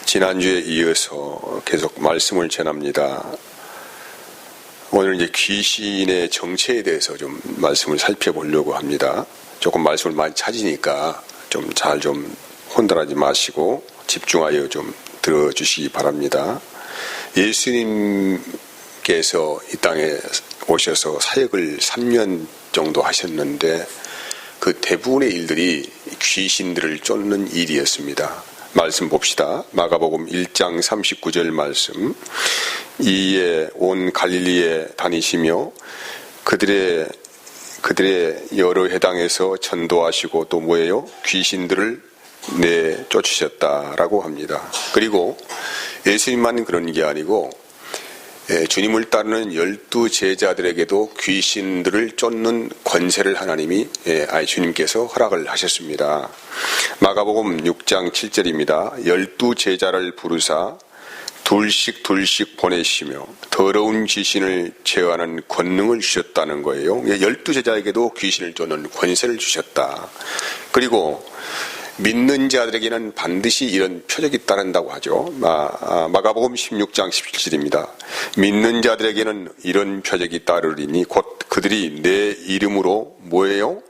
지난주에 이어서 계속 말씀을 전합니다. 오늘 이제 귀신의 정체에 대해서 좀 말씀을 살펴보려고 합니다. 조금 말씀을 많이 찾으니까 좀 잘 좀 혼돈하지 마시고 집중하여 좀 들어주시기 바랍니다. 예수님께서 이 땅에 오셔서 사역을 3년 정도 하셨는데 그 대부분의 일들이 귀신들을 쫓는 일이었습니다. 말씀 봅시다. 마가복음 1장 39절 말씀. 이에 온 갈릴리에 다니시며 그들의 여러 회당에서 전도하시고 또 뭐예요? 귀신들을 내쫓으셨다라고 합니다. 그리고 예수님만 그런 게 아니고 주님을 따르는 12 제자들에게도 귀신들을 쫓는 권세를 하나님이 주님께서 허락을 하셨습니다. 마가복음 6장 7절입니다. 12 제자를 부르사 둘씩 보내시며 더러운 귀신을 제어하는 권능을 주셨다는 거예요. 12 제자에게도 귀신을 쫓는 권세를 주셨다. 그리고 믿는 자들에게는 반드시 이런 표적이 따른다고 하죠. 마가복음 16장 17절입니다. 믿는 자들에게는 이런 표적이 따르리니 곧 그들이 내 이름으로 뭐예요?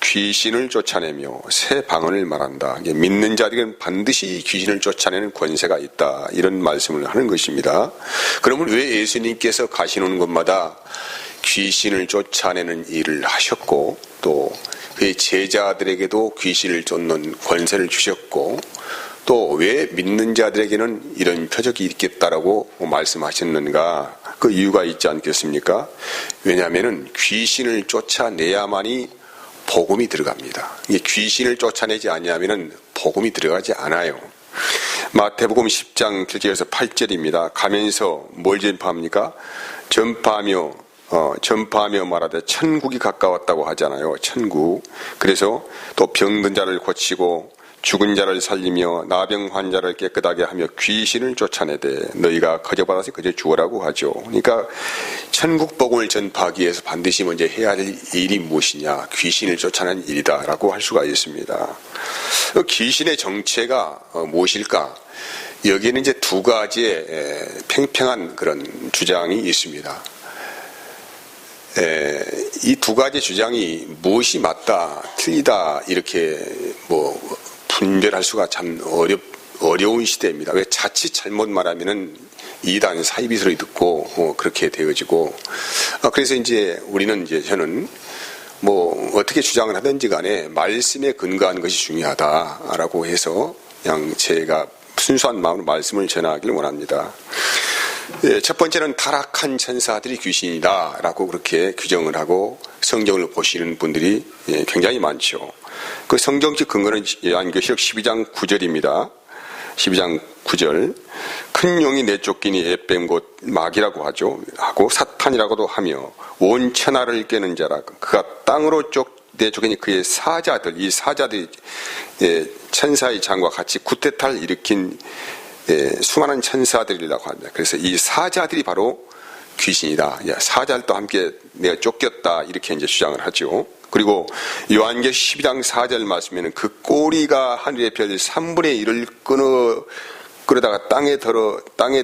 귀신을 쫓아내며 새 방언을 말한다. 믿는 자들에게는 반드시 귀신을 쫓아내는 권세가 있다. 이런 말씀을 하는 것입니다. 그러면 왜 예수님께서 가시는 곳마다 귀신을 쫓아내는 일을 하셨고 또 그의 제자들에게도 귀신을 쫓는 권세를 주셨고 또 왜 믿는 자들에게는 이런 표적이 있겠다라고 말씀하셨는가? 그 이유가 있지 않겠습니까? 왜냐하면 귀신을 쫓아내야만이 복음이 들어갑니다. 귀신을 쫓아내지 않으면 복음이 들어가지 않아요. 마태복음 10장 7절에서 8절입니다. 가면서 뭘 전파합니까? 전파하며 말하되 천국이 가까웠다고 하잖아요. 천국. 그래서 또 병든 자를 고치고 죽은 자를 살리며 나병 환자를 깨끗하게 하며 귀신을 쫓아내되 너희가 거저받아서 거저 죽으라고 하죠. 그러니까 천국 복음을 전파하기 위해서 반드시 먼저 해야 할 일이 무엇이냐? 귀신을 쫓아내는 일이다라고 할 수가 있습니다. 귀신의 정체가 무엇일까? 여기에는 이제 두 가지의 팽팽한 그런 주장이 있습니다. 이 두 가지 주장이 무엇이 맞다, 틀리다 이렇게 분별할 수가 참 어려운 시대입니다. 왜 자칫 잘못 말하면은 이단 사이비 소리 듣고 그렇게 되어지고 그래서 이제 저는 어떻게 주장을 하든지 간에 말씀에 근거한 것이 중요하다라고 해서 그냥 제가 순수한 마음으로 말씀을 전하기를 원합니다. 첫 번째는 타락한 천사들이 귀신이다 라고 그렇게 규정을 하고 성경을 보시는 분들이 굉장히 많죠. 그 성경적 근거는 요한계시록 12장 9절입니다. 12장 9절. 큰 용이 내쫓기니 에뱀 곧 마귀라고 하죠. 하고 사탄이라고도 하며 온 천하를 깨는 자라. 그가 땅으로 내쫓기니 그의 사자들, 이 사자들이 천사의 장과 같이 구태타를 일으킨 수많은 천사들이라고 합니다. 그래서 이 사자들이 바로 귀신이다. 사자들도 함께 내가 쫓겼다. 이렇게 이제 주장을 하죠. 그리고 요한계시록 12장 4절 말씀에는 그 꼬리가 하늘의 별 3분의 1을 끌어다가 땅에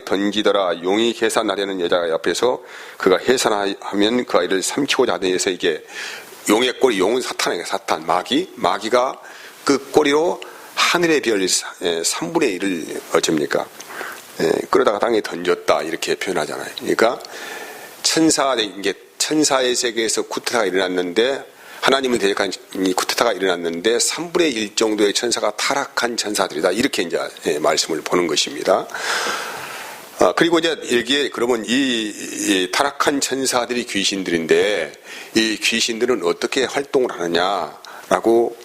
던지더라. 용이 해산하려는 여자가 옆에서 그가 해산하면 그 아이를 삼키고자 하던 데서 이게 용의 꼬리, 용은 사탄이에요. 사탄, 마귀가 그 꼬리로 하늘의 별 3분의 1을 어쩝니까? 끌어다가 땅에 던졌다 이렇게 표현하잖아요. 그러니까 천사의 세계에서 쿠데타가 일어났는데 하나님은 대적한 쿠데타가 일어났는데 3분의 1 정도의 천사가 타락한 천사들이다 이렇게 이제 말씀을 보는 것입니다. 그리고 이제 여기에 그러면 이 타락한 천사들이 귀신들인데 이 귀신들은 어떻게 활동을 하느냐라고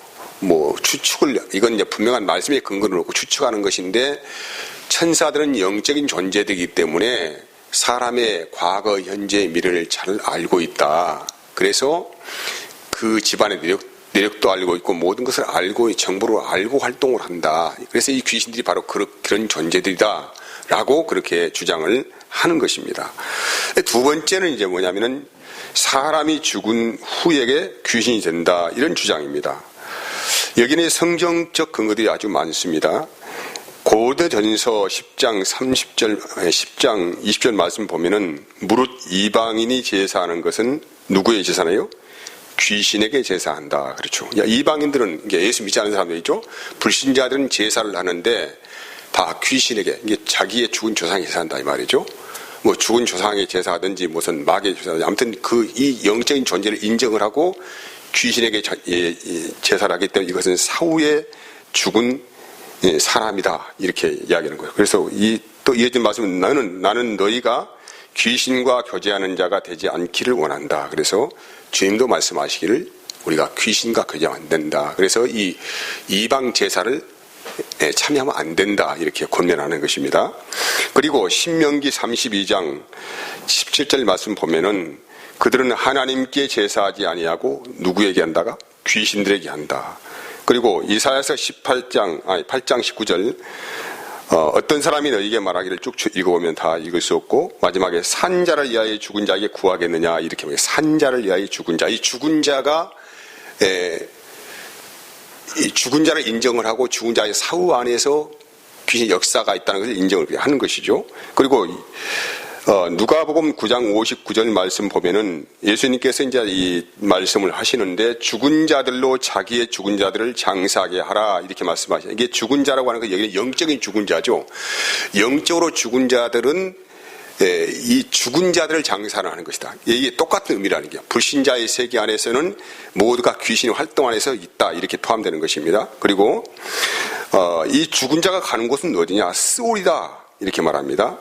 이건 이제 분명한 말씀의 근거를 놓고 추측하는 것인데 천사들은 영적인 존재들이기 때문에 사람의 과거, 현재, 미래를 잘 알고 있다. 그래서 그 집안의 내력도 알고 있고 모든 것을 정보를 알고 활동을 한다. 그래서 이 귀신들이 바로 그런 존재들이다. 라고 그렇게 주장을 하는 것입니다. 두 번째는 이제 뭐냐면은 사람이 죽은 후에게 귀신이 된다. 이런 주장입니다. 여기는 성경적 근거들이 아주 많습니다. 고린도전서 10장 20절 말씀 보면은 무릇 이방인이 제사하는 것은 누구의 제사나요? 귀신에게 제사한다. 그렇죠. 이방인들은 예수 믿지 않는 사람들이죠. 불신자들은 제사를 하는데 다 귀신에게, 이게 자기의 죽은 조상에 제사한다 이 말이죠. 뭐 죽은 조상에 제사하든지 무슨 마귀에 제사하든지 아무튼 이 영적인 존재를 인정을 하고 귀신에게 제사를 하기 때문에 이것은 사후에 죽은 사람이다 이렇게 이야기하는 거예요. 그래서 또 이어진 말씀은 나는 너희가 귀신과 교제하는 자가 되지 않기를 원한다. 그래서 주님도 말씀하시기를 우리가 귀신과 교제하면 안 된다. 그래서 이 이방 제사를 참여하면 안 된다 이렇게 권면하는 것입니다. 그리고 신명기 32장 17절 말씀 보면은 그들은 하나님께 제사하지 아니하고 누구에게 한다가? 귀신들에게 한다. 그리고 이사야서 8장 19절 어떤 사람이 너에게 말하기를 쭉 읽어보면 다 읽을 수 없고 마지막에 산자를 위하여 죽은 자에게 구하겠느냐 이렇게 말해요. 산자를 위하여 죽은 자. 이 죽은 자가 이 죽은 자를 인정을 하고 죽은 자의 사후 안에서 귀신 역사가 있다는 것을 인정을 하는 것이죠. 그리고 누가복음 9장 59절 말씀 보면은 예수님께서 이제 이 말씀을 하시는데 죽은 자들로 자기의 죽은 자들을 장사하게 하라 이렇게 말씀하시죠. 이게 죽은 자라고 하는 건 여기는 영적인 죽은 자죠. 영적으로 죽은 자들은 이 죽은 자들을 장사를 하는 것이다. 이게 똑같은 의미라는 게 불신자의 세계 안에서는 모두가 귀신의 활동 안에서 있다 이렇게 포함되는 것입니다. 그리고 이 죽은 자가 가는 곳은 어디냐? 스올이다 이렇게 말합니다.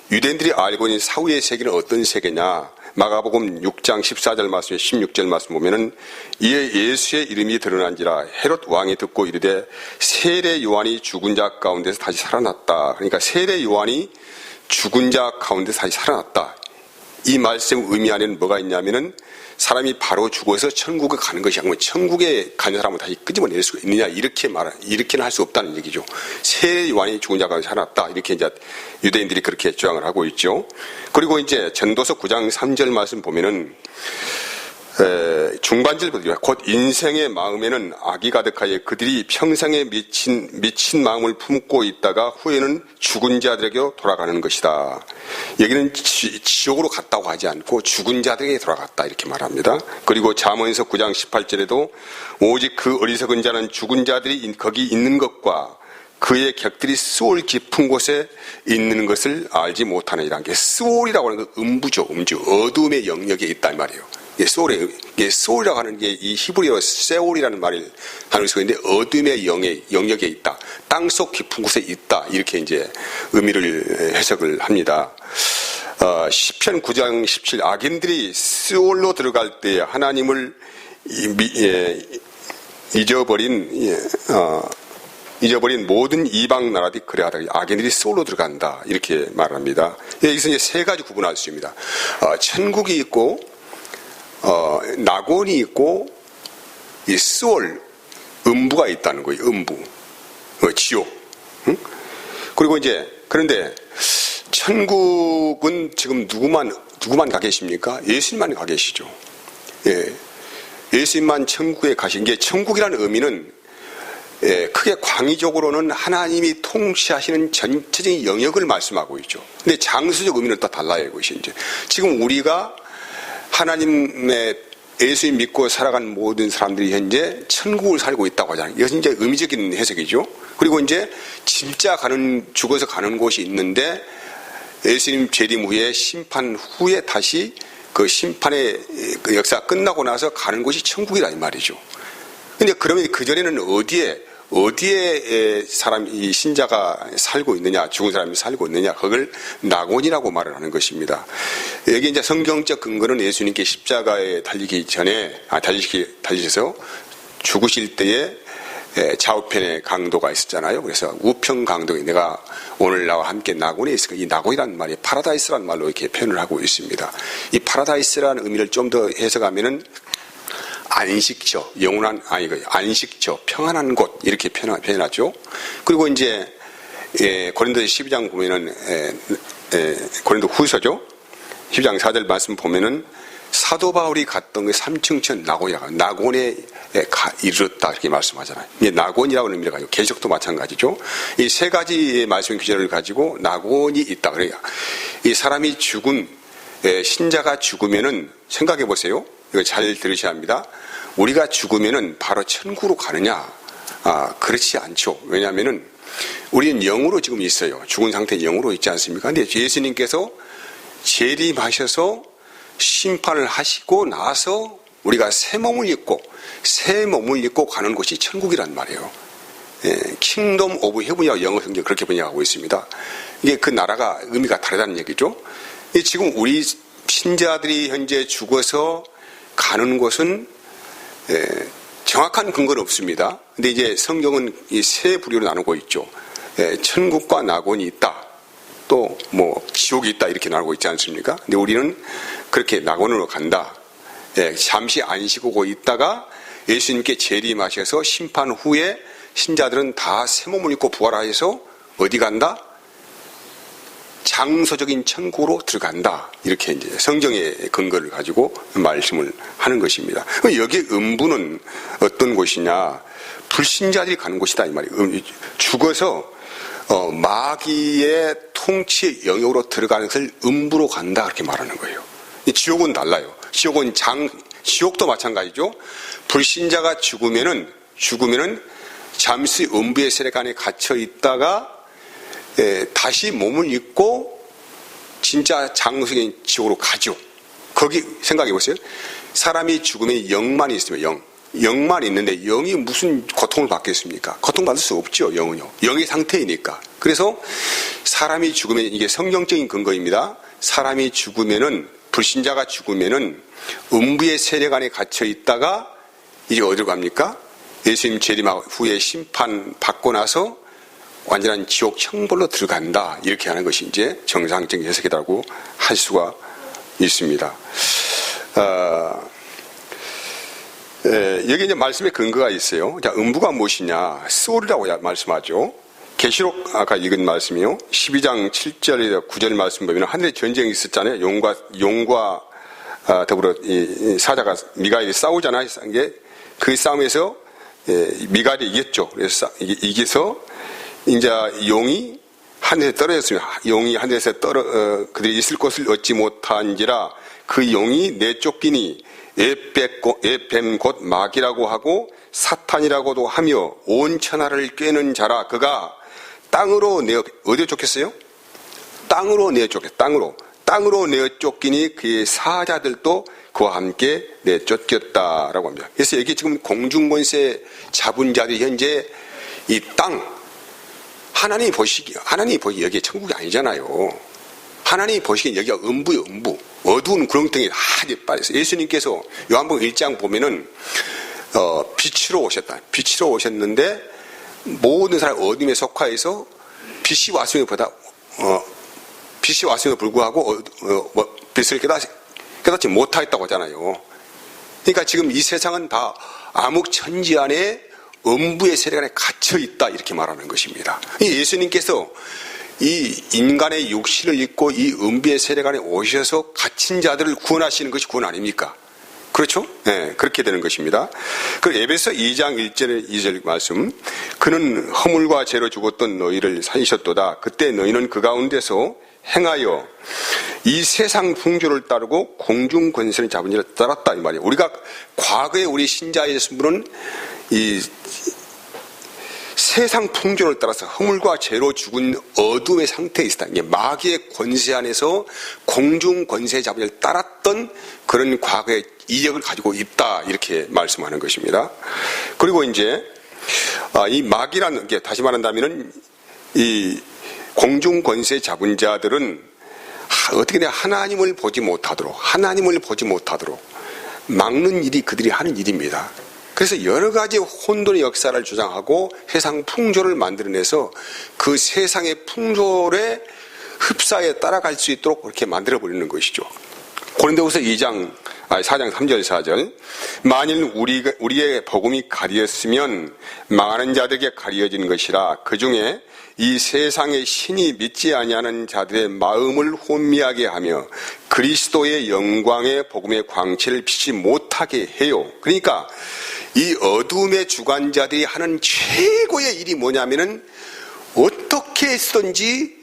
유대인들이 알고 있는 사후의 세계는 어떤 세계냐? 마가복음 6장 14절 말씀, 16절 말씀 보면은 이에 예수의 이름이 드러난지라 헤롯 왕이 듣고 이르되 세례 요한이 죽은 자 가운데서 다시 살아났다. 그러니까 세례 요한이 죽은 자 가운데서 다시 살아났다. 이 말씀 의미 안에는 뭐가 있냐면은 사람이 바로 죽어서 천국에 가는 것이 아니고 천국에 가는 사람은 다시 끄집어낼 수가 있느냐 이렇게는 할 수 없다는 얘기죠. 세례 요한이 죽은 자가 살았다 이렇게 이제 유대인들이 그렇게 주장을 하고 있죠. 그리고 이제 전도서 9장 3절 말씀 보면은 중반절부터 곧 인생의 마음에는 악이 가득하여 그들이 평생에 미친 마음을 품고 있다가 후에는 죽은 자들에게 돌아가는 것이다. 여기는 지옥으로 갔다고 하지 않고 죽은 자들에게 돌아갔다 이렇게 말합니다. 그리고 잠언서 9장 18절에도 오직 그 어리석은 자는 죽은 자들이 거기 있는 것과 그의 객들이 스올 깊은 곳에 있는 것을 알지 못하느니라. 스올이라고 하는 건 음부죠. 어둠의 영역에 있단 말이에요. 소울이라고 하는 게 이 히브리어 세올이라는 말을 하는 수가 있는데 어둠의 영역에 있다. 땅속 깊은 곳에 있다. 이렇게 이제 의미를 해석을 합니다. 시편 9장 17 악인들이 스올로 들어갈 때 하나님을 잊어버린 모든 이방 나라들이 그래하다. 악인들이 스올로 들어간다. 이렇게 말합니다. 여기서 이제 세 가지 구분할 수 있습니다. 천국이 있고 낙원이 있고 이 스올 음부가 있다는 거예요. 음부, 지옥. 응? 그리고 이제 그런데 천국은 지금 누구만 가 계십니까? 예수님만 가 계시죠. 예, 예수님만 천국에 가신 게 천국이라는 의미는 크게 광의적으로는 하나님이 통치하시는 전체적인 영역을 말씀하고 있죠. 근데 장수적 의미는 또 달라요. 이것이 이제 지금 우리가 하나님의 예수님 믿고 살아간 모든 사람들이 현재 천국을 살고 있다고 하잖아요. 이것은 이제 의미적인 해석이죠. 그리고 이제 진짜 죽어서 가는 곳이 있는데 예수님 재림 후에 심판 후에 다시 그 심판의 그 역사가 끝나고 나서 가는 곳이 천국이라 이 말이죠. 근데 그러면 그전에는 어디에 이 신자가 살고 있느냐, 죽은 사람이 살고 있느냐, 그걸 낙원이라고 말을 하는 것입니다. 여기 이제 성경적 근거는 예수님께 십자가에 달리셔서 죽으실 때에 좌우편에 강도가 있었잖아요. 그래서 우편 강도에 내가 오늘 나와 함께 낙원에 있을까? 이 낙원이라는 말이 파라다이스라는 말로 이렇게 표현을 하고 있습니다. 이 파라다이스라는 의미를 좀 더 해석하면은 안식처, 안식처, 평안한 곳 이렇게 표현하죠. 그리고 이제 고린도서 12장 보면은 고린도 후서죠. 12장 4절 말씀 보면은 사도 바울이 갔던 그 삼층천 낙원에 이르렀다 이렇게 말씀하잖아요. 이게 낙원이라고 의미를 가지고 계시록도 마찬가지죠. 이 세 가지의 말씀 규제를 가지고 낙원이 있다. 그러니까 이 사람이 신자가 죽으면은 생각해 보세요. 이거 잘 들으셔야 합니다. 우리가 죽으면은 바로 천국으로 가느냐? 그렇지 않죠. 왜냐하면은 우리는 영으로 지금 있어요. 죽은 상태 영으로 있지 않습니까? 근데 예수님께서 재림하셔서 심판을 하시고 나서 우리가 새 몸을 입고 가는 곳이 천국이란 말이에요. 킹덤 오브 헤븐이라고 영어 성경 그렇게 번역하고 있습니다. 이게 그 나라가 의미가 다르다는 얘기죠. 지금 우리 신자들이 현재 죽어서 가는 곳은 정확한 근거는 없습니다. 근데 이제 성경은 이 세 부류로 나누고 있죠. 천국과 낙원이 있다. 또 지옥이 있다 이렇게 나누고 있지 않습니까? 근데 우리는 그렇게 낙원으로 간다. 잠시 안 쉬고 있다가 예수님께 재림하셔서 심판 후에 신자들은 다 새 몸을 입고 부활하여서 어디 간다? 장소적인 천국으로 들어간다. 이렇게 이제 성경의 근거를 가지고 말씀을 하는 것입니다. 여기에 음부는 어떤 곳이냐? 불신자들이 가는 곳이다 이 말이에요. 죽어서 마귀의 통치 영역으로 들어가는 것을 음부로 간다 그렇게 말하는 거예요. 지옥은 달라요. 지옥도 마찬가지죠. 불신자가 죽으면은 잠시 음부의 세력 안에 갇혀 있다가 다시 몸을 입고 진짜 장소적인 지옥으로 가죠. 거기 생각해 보세요. 사람이 죽으면 영만 있으면 영만 있는데 영이 무슨 고통을 받겠습니까? 고통받을 수 없죠. 영은요. 영의 상태이니까. 그래서 사람이 죽으면 이게 성경적인 근거입니다. 사람이 죽으면은 불신자가 죽으면은 음부의 세력 안에 갇혀 있다가 이제 어디로 갑니까? 예수님 재림 후에 심판 받고 나서 완전한 지옥 형벌로 들어간다. 이렇게 하는 것이 이제 정상적인 해석이라고 할 수가 있습니다. 여기 이제 말씀의 근거가 있어요. 자, 음부가 무엇이냐? 스올이라고 말씀하죠. 계시록 아까 읽은 말씀이요. 12장 7절에서 9절 말씀 보면 하늘에 전쟁이 있었잖아요. 용과 더불어 이 사자가 미가엘이 싸우잖아요. 그 싸움에서 미가엘이 이겼죠. 그래서 이겨서 이제 용이 하늘에 떨어졌습니다. 용이 하늘에서 그들이 있을 곳을 얻지 못한지라 그 용이 내쫓기니 에뱀 곧 마귀라고 하고 사탄이라고도 하며 온 천하를 꿰는 자라. 그가 땅으로 어디에 쫓겼어요? 땅으로 내쫓기니 그의 사자들도 그와 함께 내쫓겼다라고 합니다. 그래서 여기 지금 공중권세 잡은 자들이 현재 이 땅 하나님이 보시기 여기 천국이 아니잖아요. 하나님이 보시기엔 여기가 음부예요, 음부. 어두운 구렁텅이 아주 빠졌어요. 예수님께서 요한복음 1장 보면은 빛으로 오셨는데 모든 사람 어둠에 속하여서 빛이 왔음에도 불구하고 빛을 깨닫지 못하였다고 하잖아요. 그러니까 지금 이 세상은 다 암흑천지 안에 음부의 세력 안에 갇혀 있다 이렇게 말하는 것입니다. 예수님께서 이 인간의 육신을 입고 이 음부의 세력 안에 오셔서 갇힌 자들을 구원하시는 것이 구원 아닙니까? 그렇죠? 네, 그렇게 되는 것입니다. 그 에베소 2장 1절 2절 말씀. 그는 허물과 죄로 죽었던 너희를 살리셨도다. 그때 너희는 그 가운데서 행하여 이 세상 풍조를 따르고 공중 권세를 잡은 자를 따랐다 이 말이에요. 우리가 과거에 우리 신자였던 분은 이 세상 풍조를 따라서 허물과 죄로 죽은 어둠의 상태에 있었다. 마귀의 권세 안에서 공중 권세 잡은 자를 따랐던 그런 과거의 이력을 가지고 있다 이렇게 말씀하는 것입니다. 그리고 이제 이 마귀라는 게 다시 말한다면은 이 공중 권세 잡은 자들은 어떻게 하나님을 보지 못하도록 막는 일이 그들이 하는 일입니다. 그래서 여러 가지 혼돈의 역사를 주장하고 세상 풍조를 만들어내서 그 세상의 풍조에 흡사에 따라갈 수 있도록 그렇게 만들어버리는 것이죠. 고린도후서 2장 4장 3절 4절. 만일 우리의 복음이 가리었으면 망하는 자들에게 가리어진 것이라. 그중에 이 세상의 신이 믿지 아니하는 자들의 마음을 혼미하게 하며 그리스도의 영광의 복음의 광채를 비치지 못하게 해요. 그러니까 이 어둠의 주관자들이 하는 최고의 일이 뭐냐면은 어떻게 했든지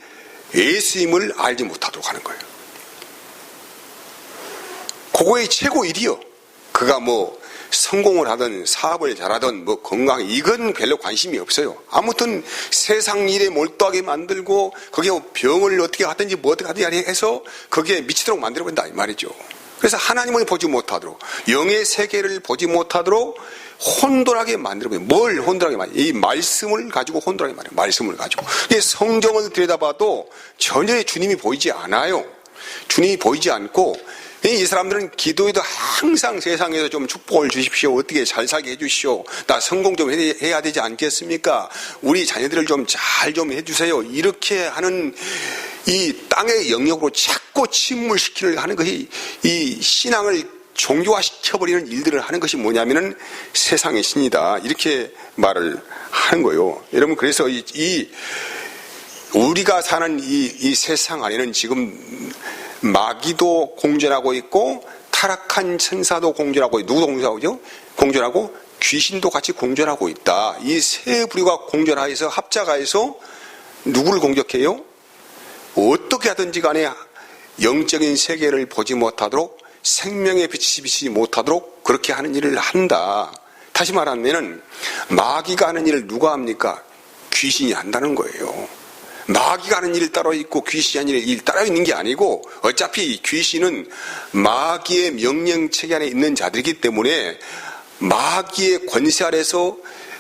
예수님을 알지 못하도록 하는 거예요. 그거의 최고 일이요. 그가 뭐 성공을 하든 사업을 잘하든 뭐 건강, 이건 별로 관심이 없어요. 아무튼 세상 일에 몰두하게 만들고 거기에 병을 어떻게 하든지 뭐 어떻게 하든지 해서 거기에 미치도록 만들어본다 이 말이죠. 그래서 하나님을 보지 못하도록, 영의 세계를 보지 못하도록 혼돈하게 만들어버려요. 뭘 혼돈하게 만들어요? 이 말씀을 가지고 혼돈하게 만들어요. 말씀을 가지고. 성경을 들여다봐도 전혀 주님이 보이지 않아요. 주님이 보이지 않고 이 사람들은 기도에도 항상 세상에서 좀 축복을 주십시오. 어떻게 잘 살게 해주시오. 나 성공 좀 해야 되지 않겠습니까? 우리 자녀들을 좀 잘 좀 해주세요. 이렇게 하는 이 땅의 영역으로 자꾸 침몰시키려 하는 것이 이 신앙을 종교화시켜버리는 일들을 하는 것이 뭐냐면은 세상의 신이다. 이렇게 말을 하는 거예요. 여러분, 그래서 우리가 사는 이 세상 안에는 지금 마귀도 공존하고 있고 타락한 천사도 공존하고 있고, 누구도 공존하고, 공존하고 귀신도 같이 공존하고 있다. 이 세 부류가 공존하여서 합작하여서 누구를 공격해요? 어떻게 하든지 간에 영적인 세계를 보지 못하도록, 생명의 빛이 비치지 못하도록 그렇게 하는 일을 한다. 다시 말하면 마귀가 하는 일을 누가 합니까? 귀신이 한다는 거예요. 마귀가 하는 일 따로 있고 귀신이 하는 일 따로 있는 게 아니고, 어차피 귀신은 마귀의 명령체계 안에 있는 자들이기 때문에 마귀의 권세 아래서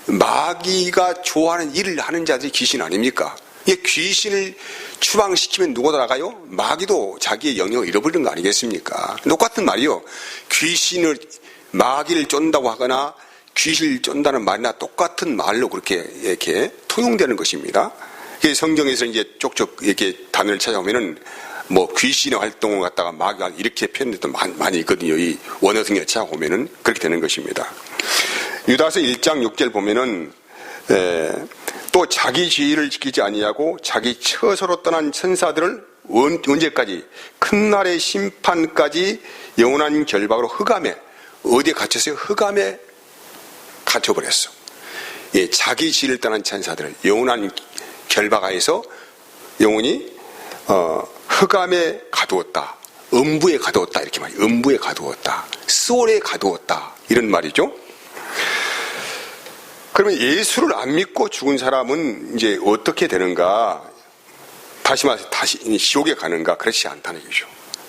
마귀가 좋아하는 일을 하는 자들이 귀신 아닙니까? 이 귀신을 추방시키면 누가 나가요? 마귀도 자기의 영역을 잃어버리는 거 아니겠습니까? 똑같은 말이요. 귀신을, 마귀를 쫀다고 하거나 귀신을 쫀다는 말이나 똑같은 말로 그렇게 이렇게 통용되는 것입니다. 성경에서 이제 쪽쪽 이렇게 단어를 찾아보면은 뭐 귀신의 활동을 갖다가 마귀가 이렇게 표현했던 많이 있거든요. 이 원어성에 찾아보면은 그렇게 되는 것입니다. 유다서 1장 6절 보면은 또 자기 지위를 지키지 아니하고 자기 처소로 떠난 천사들을 언제까지? 큰 날의 심판까지 영원한 결박으로 흑암에, 어디에 갇혔어요? 흑암에 갇혀버렸어. 예, 자기 지위를 떠난 천사들을 영원한 결박하여서 영원히 흑암에 가두었다. 음부에 가두었다. 이렇게 말이에요. 음부에 가두었다. 스올에 가두었다. 이런 말이죠. 그러면 예수를 안 믿고 죽은 사람은 이제 어떻게 되는가? 다시 말해서 다시 지옥에 가는가? 그렇지 않다는 얘기죠.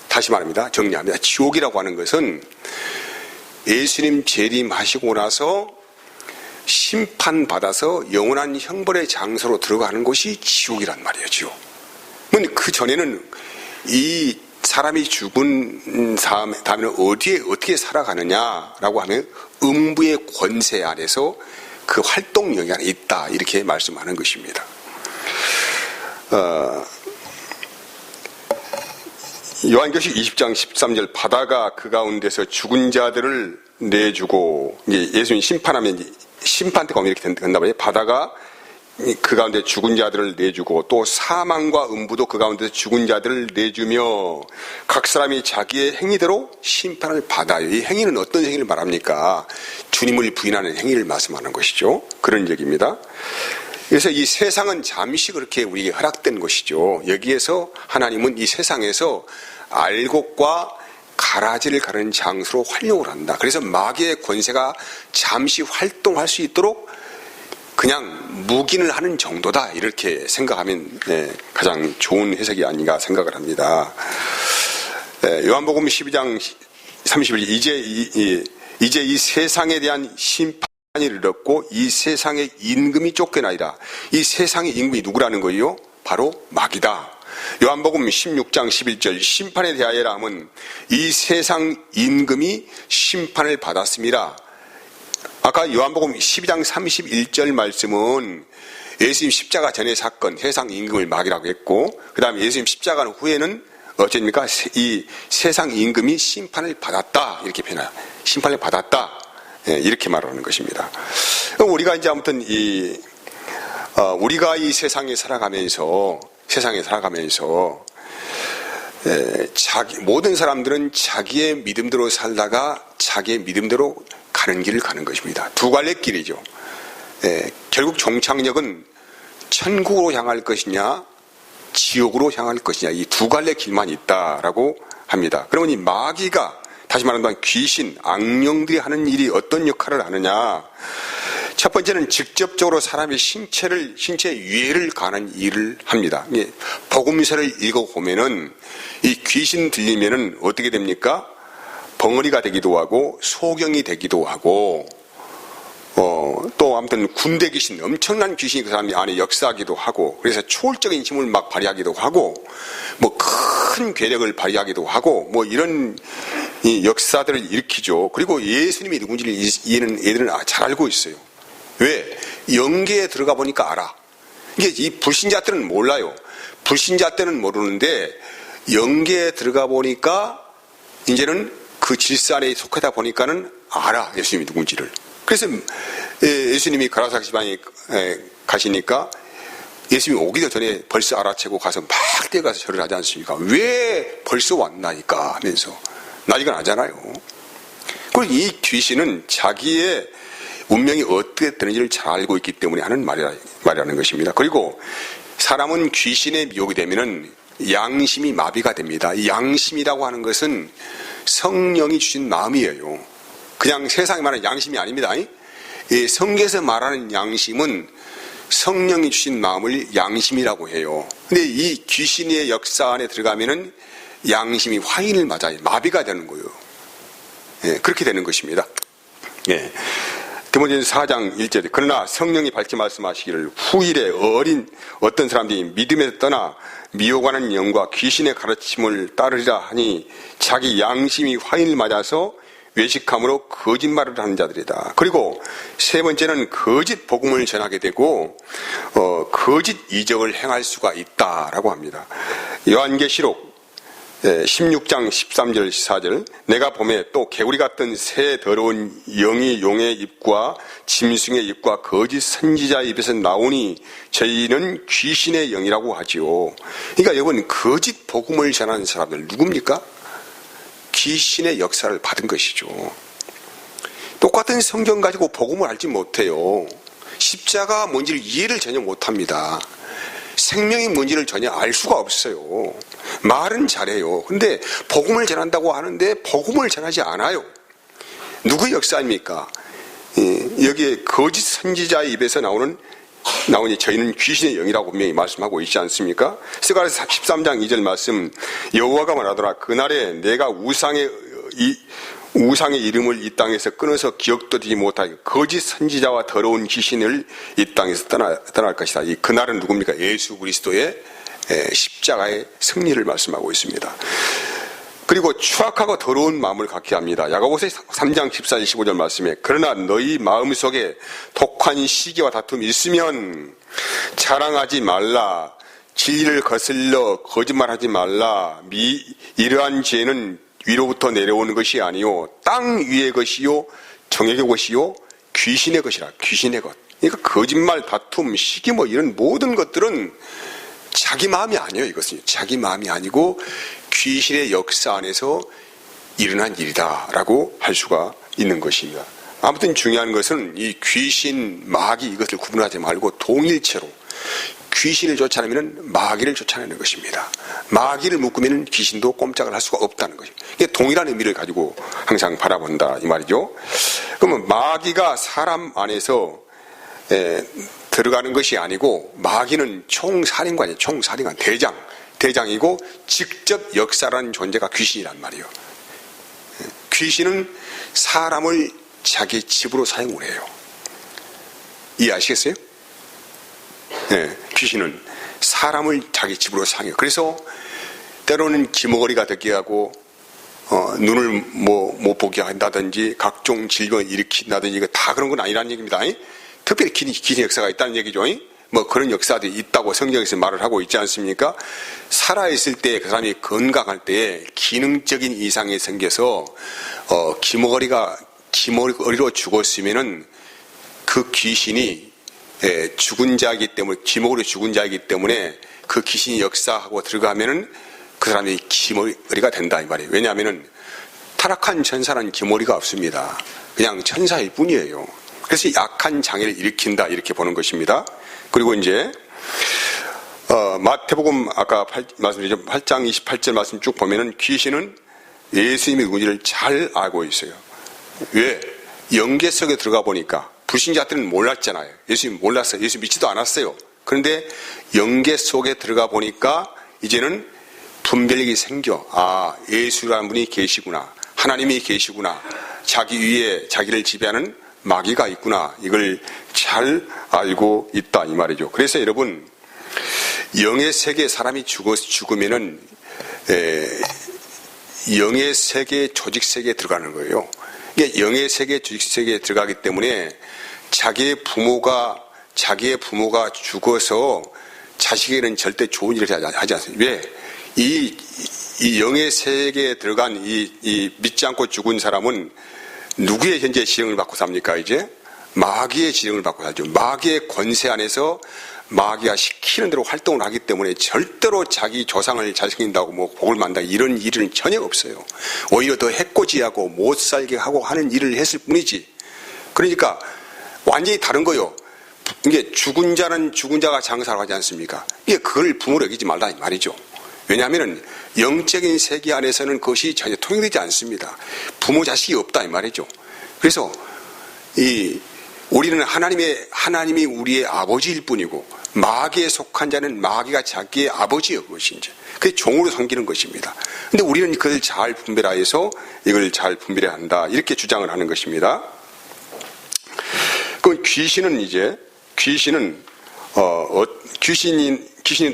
다시 말합니다. 정리합니다. 지옥이라고 하는 것은 예수님 재림하시고 나서 심판받아서 영원한 형벌의 장소로 들어가는 것이 지옥이란 말이에요. 지옥. 그 전에는 이 사람이 죽은 다음에는 어떻게 살아가느냐라고 하면 음부의 권세 안에서 그 활동 영역 안에 있다. 이렇게 말씀하는 것입니다. 요한계시록 20장 13절, 바다가 그 가운데서 죽은 자들을 내주고, 이제 예수님 심판하면 심판 때가 오면 이렇게 된단 말이에요. 바다가 그 가운데 죽은 자들을 내주고, 또 사망과 음부도 그 가운데서 죽은 자들을 내주며 각 사람이 자기의 행위대로 심판을 받아요. 이 행위는 어떤 행위를 말합니까? 주님을 부인하는 행위를 말씀하는 것이죠. 그런 얘기입니다. 그래서 이 세상은 잠시 그렇게 우리에게 허락된 것이죠. 여기에서 하나님은 이 세상에서 알곡과 가라지를 가르는 장소로 활용을 한다. 그래서 마귀의 권세가 잠시 활동할 수 있도록 그냥 묵인을 하는 정도다. 이렇게 생각하면 가장 좋은 해석이 아닌가 생각을 합니다. 요한복음 12장 31절, 이제 이 세상에 대한 심판이 이르렀고 이 세상의 임금이 쫓겨나리라. 이 세상의 임금이 누구라는 거예요? 바로 마귀다. 요한복음 16장 11절, 심판에 대하여라 하면 이 세상 임금이 심판을 받았습니다. 아까 요한복음 12장 31절 말씀은 예수님 십자가 전의 사건, 세상 임금을 마귀라고 했고, 그 다음에 예수님 십자가 후에는 어쨌습니까? 이 세상 임금이 심판을 받았다. 이렇게 표현해요. 심판을 받았다. 이렇게 말하는 것입니다. 우리가 이제 아무튼 우리가 이 세상에 살아가면서 모든 사람들은 자기의 믿음대로 살다가 자기의 믿음대로 가는 길을 가는 것입니다. 두 갈래 길이죠. 결국 종착역은 천국으로 향할 것이냐 지옥으로 향할 것이냐 이 두 갈래 길만 있다라고 합니다. 그러면 이 마귀가 다시 말한다면 귀신, 악령들이 하는 일이 어떤 역할을 하느냐. 첫 번째는 직접적으로 사람의 신체 유해를 가하는 일을 합니다. 복음서를 읽어보면은 이 귀신 들리면은 어떻게 됩니까? 벙어리가 되기도 하고 소경이 되기도 하고 또 아무튼 군대 귀신, 엄청난 귀신이 그 사람 안에 역사하기도 하고 그래서 초월적인 힘을 막 발휘하기도 하고 뭐 큰 괴력을 발휘하기도 하고 뭐 이런 이 역사들을 일으키죠. 그리고 예수님이 누군지를 이해는 애들은 잘 알고 있어요. 왜? 영계에 들어가 보니까 알아. 이게 이 불신자 때는 몰라요. 불신자 때는 모르는데 영계에 들어가 보니까 이제는 그 질서 안에 속하다 보니까는 알아. 예수님이 누군지를. 그래서 예수님이 가라사 지방에 가시니까 예수님이 오기도 전에 벌써 알아채고 가서 막 뛰어가서 절을 하지 않습니까? 왜 벌써 왔나니까 하면서 난리가 나잖아요. 그리고 이 귀신은 자기의 운명이 어떻게 되는지를 잘 알고 있기 때문에 하는 말이라는 것입니다. 그리고 사람은 귀신에 미혹이 되면은 양심이 마비가 됩니다. 이 양심이라고 하는 것은 성령이 주신 마음이에요. 그냥 세상에 말하는 양심이 아닙니다. 이 성경에서 말하는 양심은 성령이 주신 마음을 양심이라고 해요. 근데 이 귀신의 역사 안에 들어가면은 양심이 화인을 맞아요. 마비가 되는 거예요. 그렇게 되는 것입니다. 디모데전서 4장 1절에 그러나 성령이 밝히 말씀하시기를 후일에 어떤 사람들이 믿음에서 떠나 미혹하는 영과 귀신의 가르침을 따르리라 하니 자기 양심이 화인을 맞아서 외식함으로 거짓말을 하는 자들이다. 그리고 세 번째는 거짓 복음을 전하게 되고 거짓 이적을 행할 수가 있다라고 합니다. 요한계시록 16장 13절 14절 내가 보매 또 개구리 같은 새 더러운 영이 용의 입과 짐승의 입과 거짓 선지자의 입에서 나오니 저희는 귀신의 영이라고 하지요. 그러니까 여러분 거짓 복음을 전하는 사람들 누굽니까? 귀신의 역사를 받은 것이죠. 똑같은 성경 가지고 복음을 알지 못해요. 십자가 뭔지를 이해를 전혀 못합니다. 생명이 뭔지를 전혀 알 수가 없어요. 말은 잘해요. 근데 복음을 전한다고 하는데 복음을 전하지 않아요. 누구의 역사입니까? 여기에 거짓 선지자의 입에서 나오니 저희는 귀신의 영이라고 분명히 말씀하고 있지 않습니까? 스가랴서 13장 2절 말씀 여호와가 말하더라 그날에 내가 우상의 이름을 이 땅에서 끊어서 기억도 되지 못하게 거짓 선지자와 더러운 귀신을 이 땅에서 떠날 것이다. 이 그날은 누굽니까? 예수 그리스도의 십자가의 승리를 말씀하고 있습니다. 그리고 추악하고 더러운 마음을 갖게 합니다. 야고보서 3장 14절 15절 말씀에 그러나 너희 마음속에 독한 시기와 다툼이 있으면 자랑하지 말라. 진리를 거슬러 거짓말하지 말라. 이러한 죄는 위로부터 내려오는 것이 아니요 땅 위의 것이요 정욕의 것이요 귀신의 것이라. 귀신의 것. 그러니까 거짓말, 다툼, 시기 뭐 이런 모든 것들은 자기 마음이 아니에요. 이것은 자기 마음이 아니고 귀신의 역사 안에서 일어난 일이다라고 할 수가 있는 것입니다. 아무튼 중요한 것은 이 귀신, 마귀 이것을 구분하지 말고 동일체로 귀신을 쫓아내면 마귀를 쫓아내는 것입니다. 마귀를 묶으면 귀신도 꼼짝을 할 수가 없다는 것입니다. 이게 동일한 의미를 가지고 항상 바라본다 이 말이죠. 그러면 마귀가 사람 안에서 들어가는 것이 아니고 마귀는 총살인관이에요. 총살인관 대장이고 직접 역사라는 존재가 귀신이란 말이에요. 귀신은 사람을 자기 집으로 사용을 해요. 이해하시겠어요? 귀신은 사람을 자기 집으로 사용해요. 그래서 때로는 기머거리가 되게 하고 눈을 못 보게 한다든지 각종 질병을 일으킨다든지 이거 다 그런 건 아니라는 얘기입니다. 특별히 귀신 역사가 있다는 얘기죠. 뭐 그런 역사도 있다고 성경에서 말을 하고 있지 않습니까? 살아있을 때 그 사람이 건강할 때에 기능적인 이상이 생겨서 기머리로 죽었으면은 그 귀신이 죽은 자이기 때문에, 기목으로 죽은 자이기 때문에 그 귀신이 역사하고 들어가면은 그 사람이 기머리가 된다 이 말이에요. 왜냐하면은 타락한 천사는 기머리가 없습니다. 그냥 천사일 뿐이에요. 그래서 약한 장애를 일으킨다 이렇게 보는 것입니다. 그리고 이제 마태복음 아까 말씀드렸죠. 8장 28절 말씀 쭉 보면은 귀신은 예수님의 누군지를 잘 알고 있어요. 왜? 영계 속에 들어가 보니까 불신자들은 몰랐잖아요. 예수님 몰랐어요. 예수 믿지도 않았어요. 그런데 영계 속에 들어가 보니까 이제는 분별력이 생겨. 아, 예수라는 분이 계시구나. 하나님이 계시구나. 자기 위에 자기를 지배하는 마귀가 있구나. 이걸 잘 알고 있다 이 말이죠. 그래서 여러분, 영의 세계에 사람이 죽으면은 영의 세계, 조직 세계에 들어가는 거예요. 이게 영의 세계, 조직 세계에 들어가기 때문에 자기의 부모가 죽어서 자식에게는 절대 좋은 일을 하지 않습니다. 왜? 이 영의 세계에 들어간 이 믿지 않고 죽은 사람은 누구의 현재 지령을 받고 삽니까? 이제 마귀의 지령을 받고 살죠. 마귀의 권세 안에서 마귀가 시키는 대로 활동을 하기 때문에 절대로 자기 조상을 잘 생긴다고 뭐 복을 만다 이런 일은 전혀 없어요. 오히려 더 해코지하고 못 살게 하고 하는 일을 했을 뿐이지. 그러니까 완전히 다른 거요. 이게 죽은 자는 죽은 자가 장사를 하지 않습니까? 이게 그걸 부모로 여기지 말라 이 말이죠. 왜냐하면 영적인 세계 안에서는 그것이 전혀 통용되지 않습니다. 부모 자식이 없다 이 말이죠. 그래서 우리는 하나님이 우리의 아버지일 뿐이고 마귀에 속한 자는 마귀가 자기의 아버지여 그것이 이제 그게 종으로 섬기는 것입니다. 근데 우리는 그걸 잘 분별하여서 이걸 잘 분별해야 한다 이렇게 주장을 하는 것입니다. 그 귀신은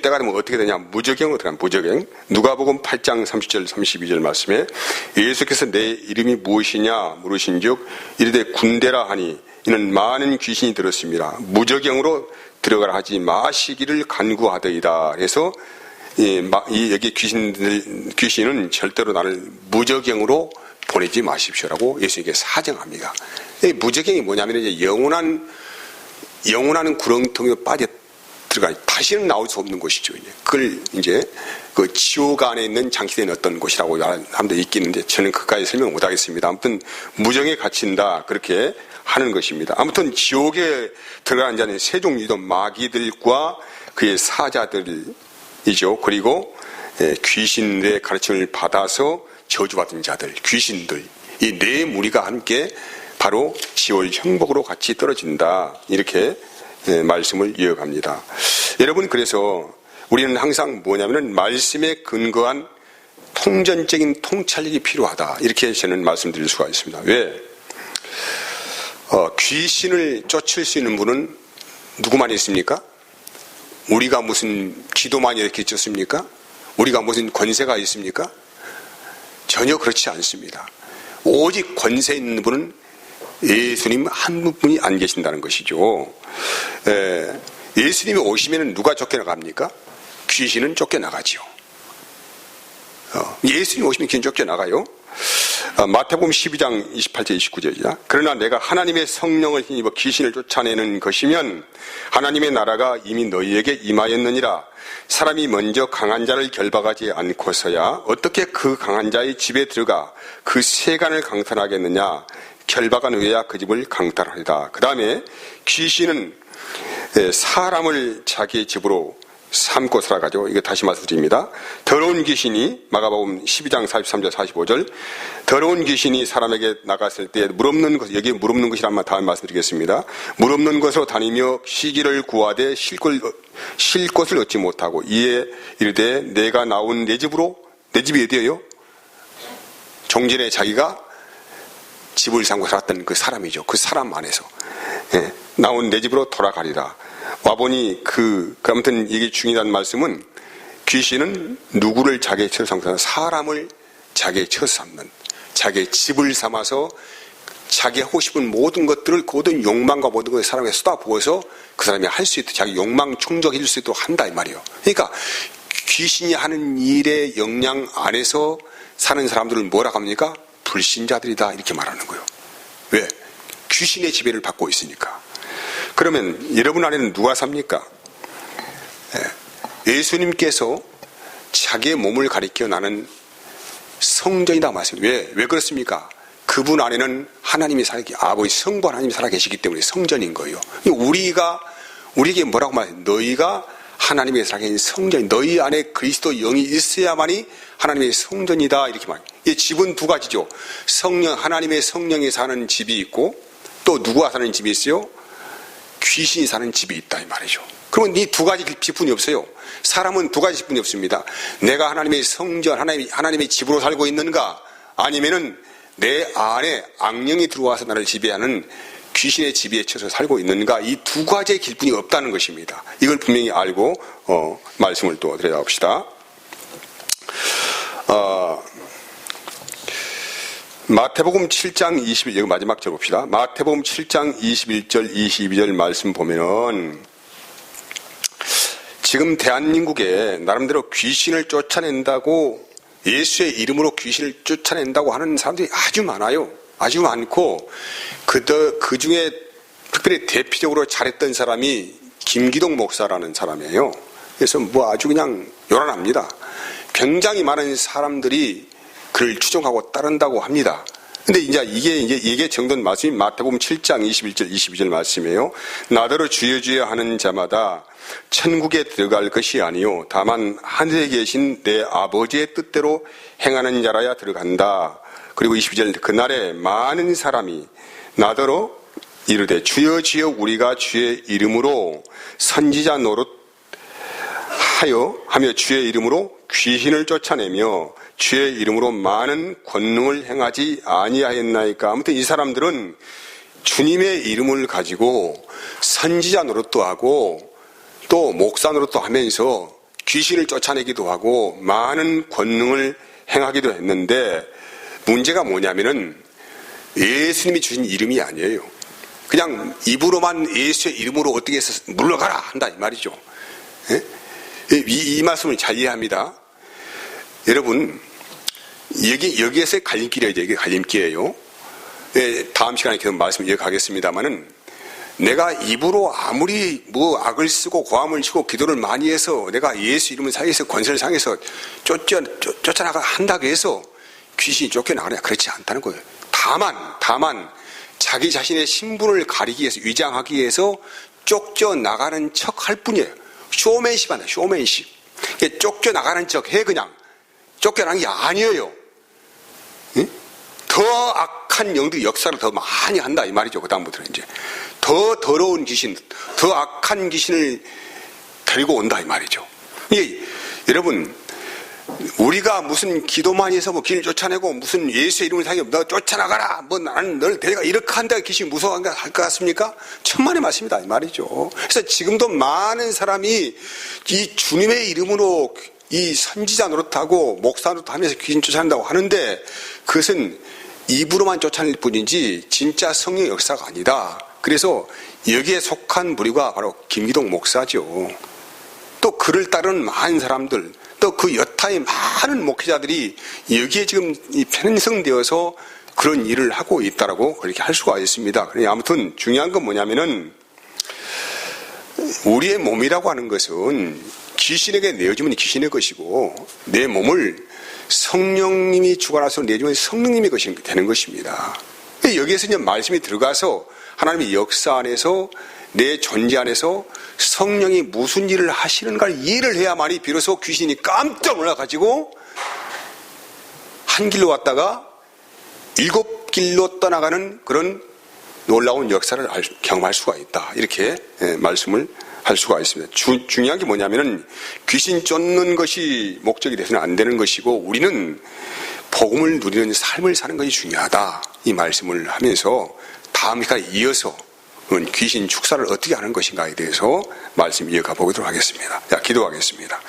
때가 되면 어떻게 되냐? 무저갱으로 들어가면 무저갱. 누가복음 8장 30절 32절 말씀에 예수께서 내 이름이 무엇이냐 물으신즉 이르되 군대라 하니 이는 많은 귀신이 들었습니다. 무저갱으로 들어가라 하지 마시기를 간구하더이다. 그래서 여기 귀신은 절대로 나를 무저갱으로 보내지 마십시오라고 예수님께 사정합니다. 이 무저갱이 뭐냐면 이제 영원한 구렁텅이로 빠져 들어가 다시는 나올 수 없는 곳이죠. 그걸 이제 그 지옥 안에 있는 장치된 어떤 곳이라고 사람들이 있겠는데 저는 그까지 설명 못하겠습니다. 아무튼 무정에 갇힌다 그렇게 하는 것입니다. 아무튼 지옥에 들어가는 자는 세 종류도 마귀들과 그의 사자들이죠. 그리고 귀신들의 가르침을 받아서 저주받은 자들, 귀신들 이 네 무리가 함께 바로 지옥 형복으로 같이 떨어진다 이렇게 말씀을 이어갑니다. 여러분 그래서 우리는 항상 뭐냐면은 말씀에 근거한 통전적인 통찰력이 필요하다 이렇게 저는 말씀드릴 수가 있습니다. 왜? 귀신을 쫓을 수 있는 분은 누구만 있습니까? 우리가 무슨 기도만 이렇게 쫓습니까? 우리가 무슨 권세가 있습니까? 전혀 그렇지 않습니다. 오직 권세 있는 분은 예수님 한 분이 안 계신다는 것이죠. 예수님이 오시면 누가 쫓겨나갑니까? 귀신은 쫓겨나가죠. 예수님이 오시면 귀신 쫓겨나가요. 마태복음 12장 28절 29절이다. 그러나 내가 하나님의 성령을 힘입어 귀신을 쫓아내는 것이면 하나님의 나라가 이미 너희에게 임하였느니라. 사람이 먼저 강한 자를 결박하지 않고서야 어떻게 그 강한 자의 집에 들어가 그 세간을 강탈하겠느냐. 결박한 후에야 그 집을 강탈하리다. 그 다음에 귀신은 사람을 자기의 집으로 삼고 살아가죠. 이거 다시 말씀드립니다. 더러운 귀신이 마가복음 12장 43절 45절 더러운 귀신이 사람에게 나갔을 때 물없는 것, 여기 물없는 것이란 말 다음 말씀드리겠습니다. 물없는 것으로 다니며 시기를 구하되 쉴 곳을 얻지 못하고 이에 이르되 내가 나온 내 집으로 내 집이 어디예요? 종전에 자기가 집을 삼고 살았던 그 사람이죠. 그 사람 안에서 나온 내 집으로 돌아가리라. 와보니 아무튼 이게 중요한 말씀은 귀신은 누구를 자기의 처로 삼고 사람을 자기의 처로 삼는 자기의 집을 삼아서 자기 하고 싶은 모든 것들을 그 모든 욕망과 모든 것을 사람에게 쏟아부어서 그 사람이 할 수 있도록 자기 욕망 충족해 줄 수 있도록 한다 이 말이에요. 그러니까 귀신이 하는 일의 영향 안에서 사는 사람들을 뭐라고 합니까? 불신자들이다 이렇게 말하는 거예요. 왜? 귀신의 지배를 받고 있으니까. 그러면 여러분 안에는 누가 삽니까? 예수님께서 자기의 몸을 가리켜 나는 성전이다 말씀해요. 왜 그렇습니까? 그분 안에는 하나님이 아버지 성부 하나님이 살아계시기 때문에 성전인 거예요. 우리에게 뭐라고 말해요? 너희가 하나님의 살아계신 성전, 너희 안에 그리스도 영이 있어야만이 하나님의 성전이다 이렇게 말해요. 이 집은 두 가지죠. 하나님의 성령이 사는 집이 있고 또 누구가 사는 집이 있어요? 귀신이 사는 집이 있다 이 말이죠. 그러면 이 두 가지 지분이 없어요. 사람은 두 가지 지분이 없습니다. 내가 하나님의 성전, 하나님의 집으로 살고 있는가, 아니면은 내 안에 악령이 들어와서 나를 지배하는 귀신의 지배에 처해서 살고 있는가, 이 두 가지의 길분이 없다는 것입니다. 이걸 분명히 알고 말씀을 또 드려봅시다. 마태복음 7장 21절, 여기 마지막 절 봅시다. 마태복음 7장 21절 22절 말씀 보면은 지금 대한민국에 나름대로 귀신을 쫓아낸다고, 예수의 이름으로 귀신을 쫓아낸다고 하는 사람들이 아주 많아요. 아주 많고 그 중에 특별히 대표적으로 잘했던 사람이 김기동 목사라는 사람이에요. 그래서 아주 그냥 요란합니다. 굉장히 많은 사람들이 그를 추종하고 따른다고 합니다. 근데 이게 정돈 말씀이 마태복음 7장 21절 22절 말씀이에요. 나더러 주여 주여 하는 자마다 천국에 들어갈 것이 아니요 다만 하늘에 계신 내 아버지의 뜻대로 행하는 자라야 들어간다. 그리고 22절 그날에 많은 사람이 나더러 이르되 주여 주여 우리가 주의 이름으로 선지자 노릇하여 하며 주의 이름으로 귀신을 쫓아내며 주의 이름으로 많은 권능을 행하지 아니하였나이까. 아무튼 이 사람들은 주님의 이름을 가지고 선지자 노릇도 하고 또 목사 노릇도 하면서 귀신을 쫓아내기도 하고 많은 권능을 행하기도 했는데, 문제가 뭐냐면은 예수님이 주신 이름이 아니에요. 그냥 입으로만 예수의 이름으로 어떻게 해서 물러가라 한다 이 말이죠. 이 말씀을 잘 이해합니다. 여러분, 여기에서의 갈림길이에요. 이게 갈림길이에요. 다음 시간에 계속 말씀 이어가겠습니다만은, 내가 입으로 아무리 악을 쓰고 고함을 치고 기도를 많이 해서 내가 예수 이름을 사용해서 권세를 사용해서 쫓아나가 한다고 해서 귀신이 쫓겨나가냐, 그렇지 않다는 거예요. 다만 자기 자신의 신분을 가리기 위해서, 위장하기 위해서 쫓겨나가는 척 할 뿐이에요. 쇼맨십 한다, 쇼맨십. 쫓겨나가는 척 해, 그냥. 쫓겨나는 게 아니에요. 응? 더 악한 영들이 역사를 더 많이 한다 이 말이죠. 그 다음부터는 이제 더 더러운 귀신, 더 악한 귀신을 데리고 온다 이 말이죠. 여러분, 우리가 무슨 기도만 해서 귀신을 쫓아내고 무슨 예수의 이름을 사용해 너 쫓아나가라, 나는 널 데려가, 이렇게 한다고 귀신이 무서워할 것 같습니까? 천만의 말씀이다 이 말이죠. 그래서 지금도 많은 사람이 이 주님의 이름으로 이 선지자 노릇하고 목사 노릇하면서 귀신 쫓아낸다고 하는데, 그것은 입으로만 쫓아낼 뿐이지 진짜 성령의 역사가 아니다. 그래서 여기에 속한 무리가 바로 김기동 목사죠. 또 그를 따르는 많은 사람들, 또 그 여타의 많은 목회자들이 여기에 지금 편성되어서 그런 일을 하고 있다라고 그렇게 할 수가 있습니다. 아무튼 중요한 건 뭐냐면은, 우리의 몸이라고 하는 것은 귀신에게 내어주면 귀신의 것이고, 내 몸을 성령님이 주관하셔서 내주면 성령님의 것이 되는 것입니다. 여기에서 이제 말씀이 들어가서 하나님의 역사 안에서, 내 존재 안에서 성령이 무슨 일을 하시는가를 이해를 해야만이 비로소 귀신이 깜짝 놀라가지고 한 길로 왔다가 7길로 떠나가는 그런 놀라운 역사를 경험할 수가 있다. 이렇게 말씀을 할 수가 있습니다. 중요한 게 뭐냐면은 귀신 쫓는 것이 목적이 돼서는 안 되는 것이고, 우리는 복음을 누리는 삶을 사는 것이 중요하다. 이 말씀을 하면서 다음 시간에 이어서 귀신 축사를 어떻게 하는 것인가에 대해서 말씀 이어가 보도록 하겠습니다. 자, 기도하겠습니다.